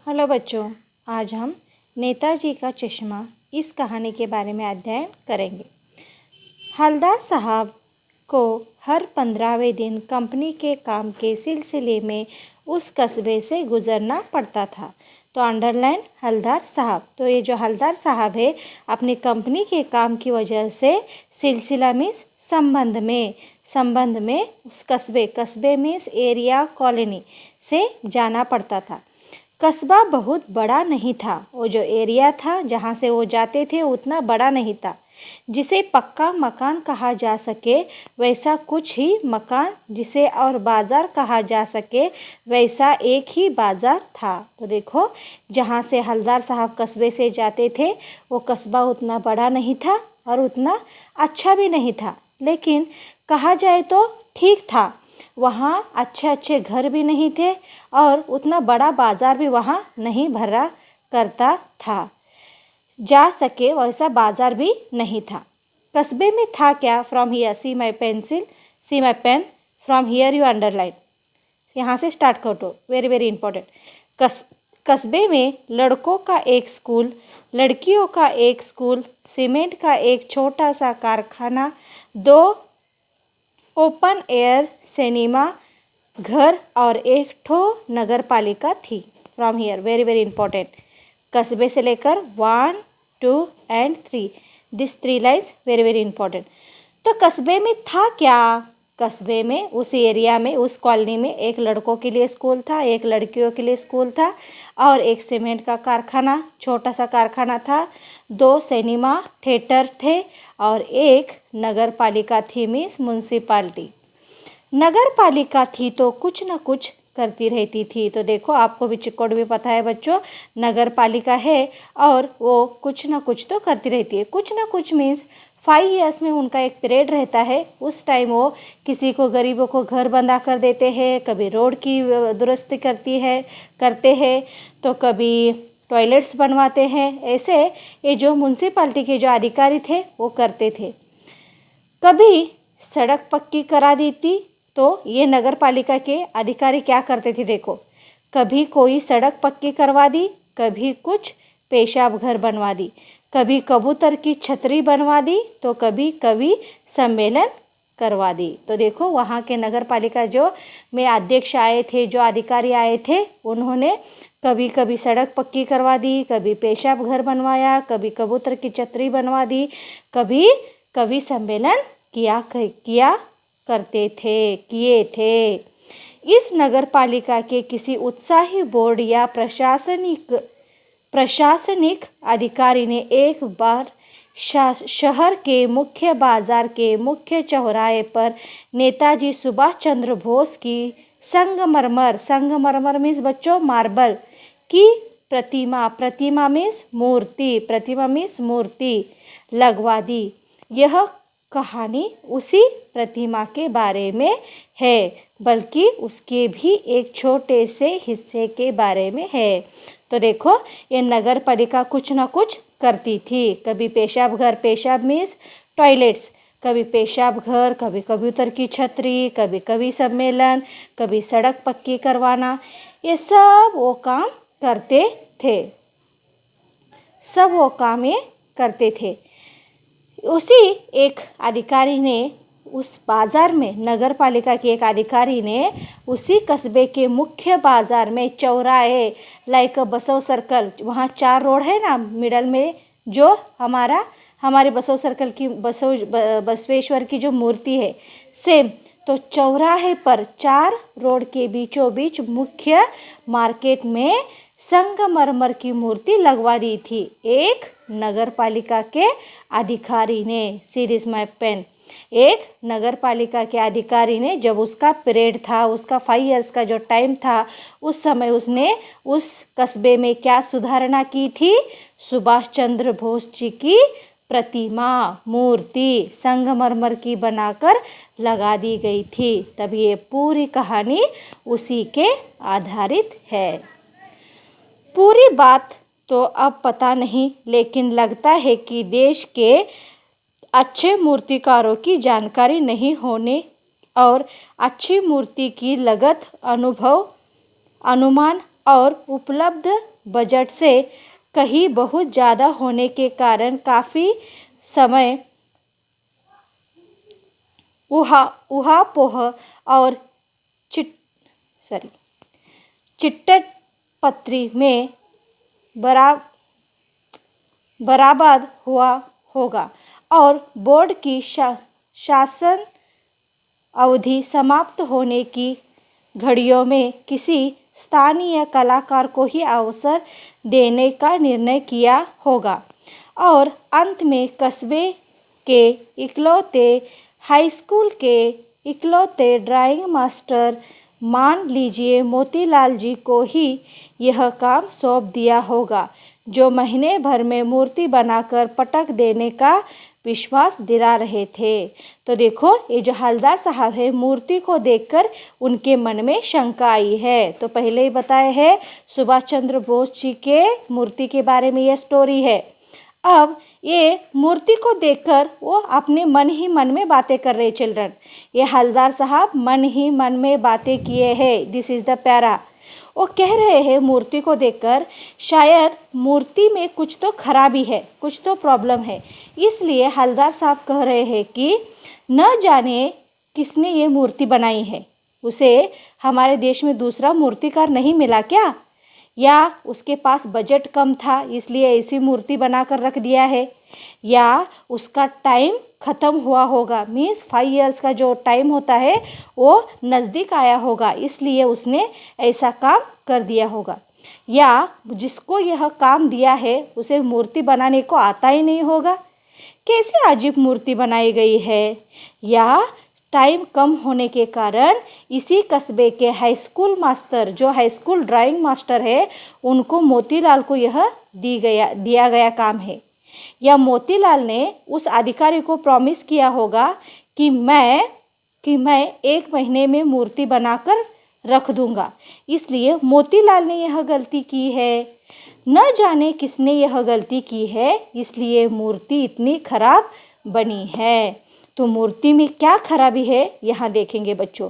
Hello बच्चों, आज हम नेताजी का चश्मा इस कहानी के बारे में अध्ययन करेंगे। हवलदार साहब को हर 15वें दिन कंपनी के काम के सिलसिले में उस कस्बे से गुजरना पड़ता था। तो अंडरलाइन हवलदार साहब। तो ये जो हवलदार साहब है अपनी कंपनी के काम की वजह से सिलसिला मीन्स संबंध में उस कस्बे मीन्स एरिया कॉलोनी से जाना पड़ता था। कस्बा बहुत बड़ा नहीं था। वो जो एरिया था जहाँ से वो जाते थे उतना बड़ा नहीं था। जिसे पक्का मकान कहा जा सके वैसा कुछ ही मकान, जिसे और बाज़ार कहा जा सके वैसा एक ही बाज़ार था। तो देखो, जहाँ से हवलदार साहब कस्बे से जाते थे वो कस्बा उतना बड़ा नहीं था और उतना अच्छा भी नहीं था, लेकिन कहा जाए तो ठीक था। वहाँ अच्छे अच्छे घर भी नहीं थे और उतना बड़ा बाज़ार भी वहाँ नहीं भरा करता था, जा सके वैसा बाज़ार भी नहीं था। कस्बे में था क्या? From here see my pen, from here you underline. यहाँ से स्टार्ट करो, वेरी वेरी इंपॉर्टेंट। कस्बे में लड़कों का एक स्कूल, लड़कियों का एक स्कूल, सीमेंट का एक छोटा सा कारखाना, 2 ओपन एयर सिनेमा घर और एक ठो नगर पालिका थी। From here very very important. कस्बे से लेकर 1, 2 and 3, this 3 lines very very important. तो कस्बे में था क्या? कस्बे में, उस एरिया में, उस कॉलोनी में एक लड़कों के लिए स्कूल था, एक लड़कियों के लिए स्कूल था और एक सीमेंट का कारखाना, छोटा सा कारखाना था, 2 सिनेमा थिएटर थे और एक नगर पालिका थी मीन्स म्यूनसिपाल्टी। नगर पालिका थी तो कुछ न कुछ करती रहती थी। तो देखो, आपको भी चिक्कोड़ भी पता है बच्चों, नगर पालिका है और वो कुछ न कुछ तो करती रहती है। कुछ न कुछ मीन्स 5 ईयर्स में उनका एक पीरियड रहता है। उस टाइम वो किसी को, गरीबों को घर बंधा कर देते हैं, कभी रोड की दुरुस्ती करते हैं, तो कभी टॉयलेट्स बनवाते हैं। ऐसे ये जो म्यूनसिपाल्टी के जो अधिकारी थे वो करते थे। कभी सड़क पक्की करा देती तो ये नगर पालिका के अधिकारी क्या करते थे देखो, कभी कोई सड़क पक्की करवा दी, कभी कुछ पेशाब घर बनवा दी, कभी कबूतर की छतरी बनवा दी, तो कभी कवि सम्मेलन करवा दी। तो देखो, वहाँ के नगर पालिका जो में अध्यक्ष आए थे, जो अधिकारी आए थे, उन्होंने कभी कभी सड़क पक्की करवा दी, कभी पेशाब घर बनवाया, कभी कबूतर की छतरी बनवा दी, कभी कवि सम्मेलन किए थे। इस नगर पालिका के किसी उत्साही बोर्ड या प्रशासनिक अधिकारी ने एक बार शहर के मुख्य बाजार के मुख्य चौराहे पर नेताजी सुभाष चंद्र बोस की संगमरमर मीन्स बच्चों मार्बल की प्रतिमा मीन्स मूर्ति लगवा दी। यह कहानी उसी प्रतिमा के बारे में है, बल्कि उसके भी एक छोटे से हिस्से के बारे में है। तो देखो, ये नगर पालिका कुछ ना कुछ करती थी। कभी पेशाब मीन्स टॉयलेट्स, कभी पेशाब घर, कभी कबूतर की छतरी, कभी कवि सम्मेलन, कभी सड़क पक्की करवाना, ये सब वो काम करते थे। उसी एक अधिकारी ने उस बाज़ार में, नगर पालिका के एक अधिकारी ने उसी कस्बे के मुख्य बाज़ार में चौराहे लाइक बसव सर्कल, वहाँ 4 रोड है ना, मिडल में जो हमारे बसव सर्कल की बसवेश्वर की जो मूर्ति है सेम, तो चौराहे पर 4 रोड के बीचों बीच मुख्य मार्केट में संगमरमर की मूर्ति लगवा दी थी एक नगर पालिका के अधिकारी ने। See this my pen. एक नगर पालिका के अधिकारी ने, जब उसका पीरियड था, उसका 5 ईयर्स का जो टाइम था, उस समय उसने उस कस्बे में क्या सुधारणा की थी? सुभाष चंद्र बोस जी की प्रतिमा, मूर्ति संगमरमर की बनाकर लगा दी गई थी। तब ये पूरी कहानी उसी के आधारित है। पूरी बात तो अब पता नहीं, लेकिन लगता है कि देश के अच्छे मूर्तिकारों की जानकारी नहीं होने और अच्छी मूर्ति की लगत अनुमान और उपलब्ध बजट से कहीं बहुत ज़्यादा होने के कारण काफ़ी समय ऊहापोह और चिट्टट पत्री में बराबाद हुआ होगा और बोर्ड की शासन अवधि समाप्त होने की घड़ियों में किसी स्थानीय कलाकार को ही अवसर देने का निर्णय किया होगा और अंत में कस्बे के इकलौते हाई स्कूल के इकलौते ड्राइंग मास्टर मान लीजिए मोतीलाल जी को ही यह काम सौंप दिया होगा, जो महीने भर में मूर्ति बनाकर पटक देने का विश्वास दिला रहे थे। तो देखो ये जो हवलदार साहब है, मूर्ति को देखकर उनके मन में शंका आई है। तो पहले ही बताए हैं सुभाष चंद्र बोस जी के मूर्ति के बारे में यह स्टोरी है। अब ये मूर्ति को देखकर वो अपने मन ही मन में बातें कर रहे चिल्ड्रन। ये हवलदार साहब मन ही मन में बातें किए हैं। This is the para. वो कह रहे हैं मूर्ति को देखकर शायद मूर्ति में कुछ तो खराबी है, कुछ तो प्रॉब्लम है। इसलिए हवलदार साहब कह रहे हैं कि न जाने किसने ये मूर्ति बनाई है, उसे हमारे देश में दूसरा मूर्तिकार नहीं मिला क्या, या उसके पास बजट कम था इसलिए ऐसी मूर्ति बनाकर रख दिया है, या उसका टाइम ख़त्म हुआ होगा, मीन्स 5 इयर्स का जो टाइम होता है वो नज़दीक आया होगा इसलिए उसने ऐसा काम कर दिया होगा, या जिसको यह काम दिया है उसे मूर्ति बनाने को आता ही नहीं होगा। कैसे अजीब मूर्ति बनाई गई है, या टाइम कम होने के कारण इसी कस्बे के हाई स्कूल मास्टर, जो हाई स्कूल ड्राइंग मास्टर है, उनको मोतीलाल को यह दिया गया काम है, या मोतीलाल ने उस अधिकारी को प्रॉमिस किया होगा कि मैं 1 महीने में मूर्ति बनाकर रख दूंगा, इसलिए मोतीलाल ने यह गलती की है। न जाने किसने यह गलती की है, इसलिए मूर्ति इतनी खराब बनी है। तो मूर्ति में क्या खराबी है यहाँ देखेंगे बच्चों।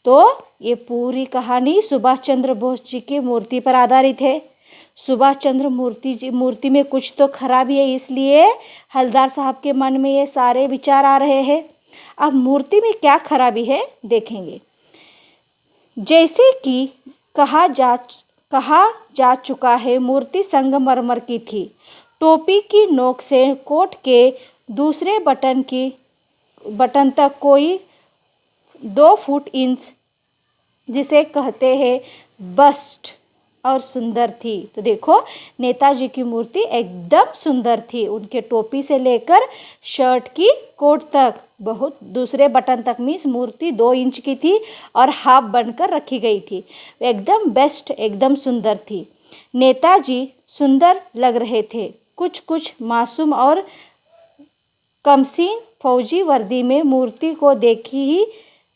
तो ये पूरी कहानी सुभाष चंद्र बोस जी की मूर्ति पर आधारित है। सुभाष चंद्र मूर्ति में कुछ तो खराबी है, इसलिए हवलदार साहब के मन में ये सारे विचार आ रहे हैं। अब मूर्ति में क्या खराबी है देखेंगे। जैसे कि कहा जा चुका है, मूर्ति संगमरमर की थी। टोपी की नोक से कोट के दूसरे बटन तक कोई 2 फुट इंच जिसे कहते हैं बस्ट और सुंदर थी। तो देखो नेताजी की मूर्ति एकदम सुंदर थी, उनके टोपी से लेकर शर्ट की कोट तक, बहुत दूसरे बटन तक, मीन्स मूर्ति 2 इंच की थी और हाफ बनकर रखी गई थी। एकदम बेस्ट, एकदम सुंदर थी। नेताजी सुंदर लग रहे थे, कुछ मासूम और कमसीन फौजी वर्दी में मूर्ति को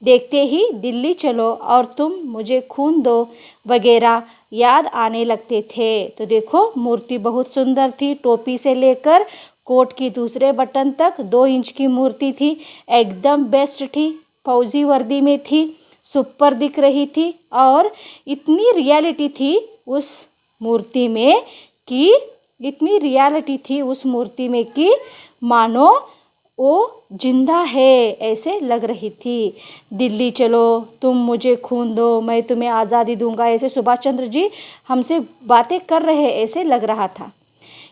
देखते ही दिल्ली चलो और तुम मुझे खून दो वगैरह याद आने लगते थे। तो देखो मूर्ति बहुत सुंदर थी, टोपी से लेकर कोट की दूसरे बटन तक 2 इंच की मूर्ति थी, एकदम बेस्ट थी, फौजी वर्दी में थी, सुपर दिख रही थी और इतनी रियलिटी थी उस मूर्ति में कि मानो वो जिंदा है ऐसे लग रही थी। दिल्ली चलो, तुम मुझे खून दो, मैं तुम्हें आज़ादी दूंगा, ऐसे सुभाष चंद्र जी हमसे बातें कर रहे ऐसे लग रहा था।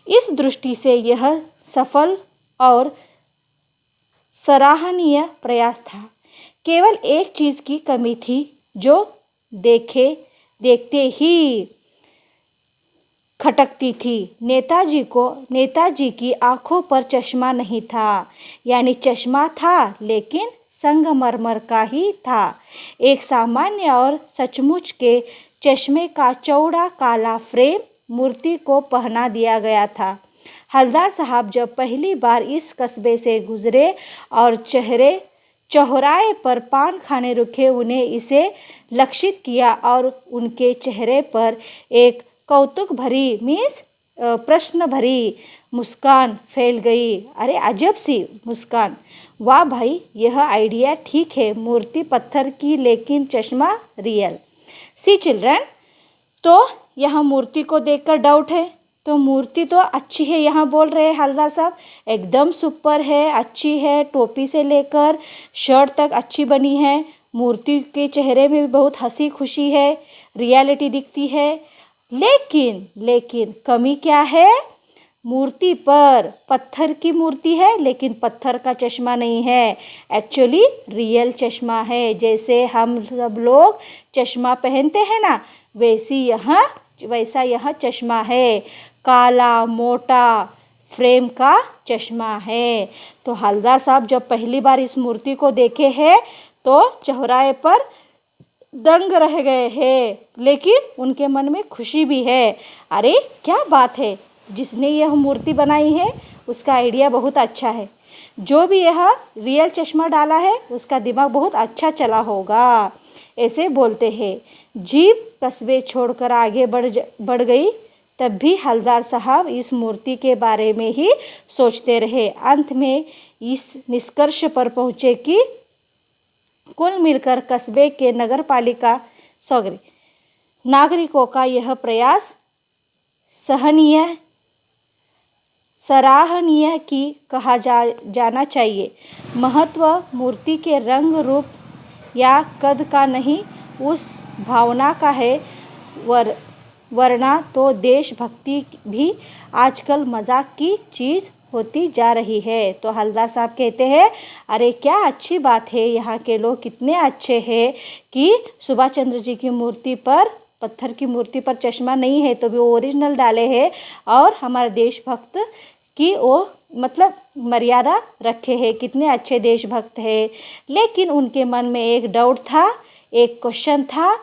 इस दृष्टि से यह सफल और सराहनीय प्रयास था। केवल एक चीज़ की कमी थी जो देखते ही खटकती थी। नेताजी की आंखों पर चश्मा नहीं था, यानी चश्मा था लेकिन संगमरमर का ही था। एक सामान्य और सचमुच के चश्मे का चौड़ा काला फ्रेम मूर्ति को पहना दिया गया था। हवलदार साहब जब पहली बार इस कस्बे से गुजरे और चौराहे पर पान खाने रुके, उन्हें इसे लक्षित किया और उनके चेहरे पर एक कौतुक भरी मीन्स प्रश्न भरी मुस्कान फैल गई। अरे अजब सी मुस्कान, वाह भाई यह आइडिया ठीक है, मूर्ति पत्थर की लेकिन चश्मा रियल। सी चिल्ड्रन, तो यहाँ मूर्ति को देखकर डाउट है, तो मूर्ति तो अच्छी है यहाँ बोल रहे हैं हवलदार साहब, एकदम सुपर है, अच्छी है, टोपी से लेकर शर्ट तक अच्छी बनी है, मूर्ति के चेहरे में भी बहुत हंसी खुशी है, रियलिटी दिखती है। लेकिन कमी क्या है? मूर्ति पर पत्थर की मूर्ति है, लेकिन पत्थर का चश्मा नहीं है, एक्चुअली रियल चश्मा है। जैसे हम सब लोग चश्मा पहनते हैं ना, वैसा यह चश्मा है, काला मोटा फ्रेम का चश्मा है। तो हवलदार साहब जब पहली बार इस मूर्ति को देखे हैं तो चौराहे पर दंग रह गए हैं, लेकिन उनके मन में खुशी भी है। अरे क्या बात है, जिसने यह मूर्ति बनाई है उसका आइडिया बहुत अच्छा है, जो भी यह रियल चश्मा डाला है उसका दिमाग बहुत अच्छा चला होगा, ऐसे बोलते हैं। जीप कस्बे छोड़कर आगे बढ़ गई, तब भी हवलदार साहब इस मूर्ति के बारे में ही सोचते रहे। अंत में इस निष्कर्ष पर पहुँचे कि कुल मिलकर कस्बे के नागरिकों का यह प्रयास सराहनीय की कहा जाना चाहिए। महत्व मूर्ति के रंग रूप या कद का नहीं, उस भावना का है, वरना तो देशभक्ति भी आजकल मजाक की चीज़ होती जा रही है। तो हवलदार साहब कहते हैं, अरे क्या अच्छी बात है, यहाँ के लोग कितने अच्छे हैं कि सुभाष चंद्र जी की मूर्ति पर, पत्थर की मूर्ति पर चश्मा नहीं है तो भी वो ओरिजिनल डाले हैं, और हमारे देशभक्त की वो मतलब मर्यादा रखे हैं, कितने अच्छे देशभक्त हैं। लेकिन उनके मन में एक डाउट था, एक क्वेश्चन था,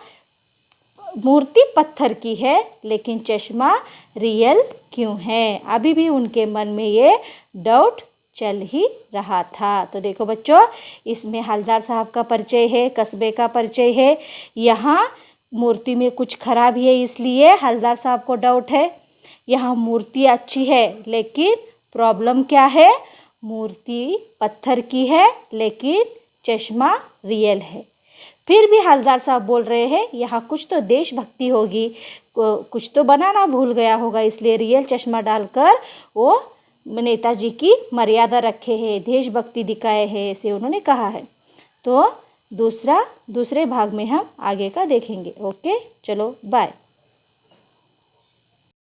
मूर्ति पत्थर की है लेकिन चश्मा रियल क्यों है? अभी भी उनके मन में ये डाउट चल ही रहा था। तो देखो बच्चों, इसमें हवलदार साहब का परिचय है, कस्बे का परिचय है। यहाँ मूर्ति में कुछ खराबी है, इसलिए हवलदार साहब को डाउट है। यहाँ मूर्ति अच्छी है, लेकिन प्रॉब्लम क्या है? मूर्ति पत्थर की है लेकिन चश्मा रियल है। फिर भी हवलदार साहब बोल रहे हैं, यहाँ कुछ तो देशभक्ति होगी, कुछ तो बनाना भूल गया होगा, इसलिए रियल चश्मा डालकर वो नेताजी की मर्यादा रखे हैं, देशभक्ति दिखाए हैं, ऐसे उन्होंने कहा है। तो दूसरे भाग में हम आगे का देखेंगे। ओके, चलो बाय।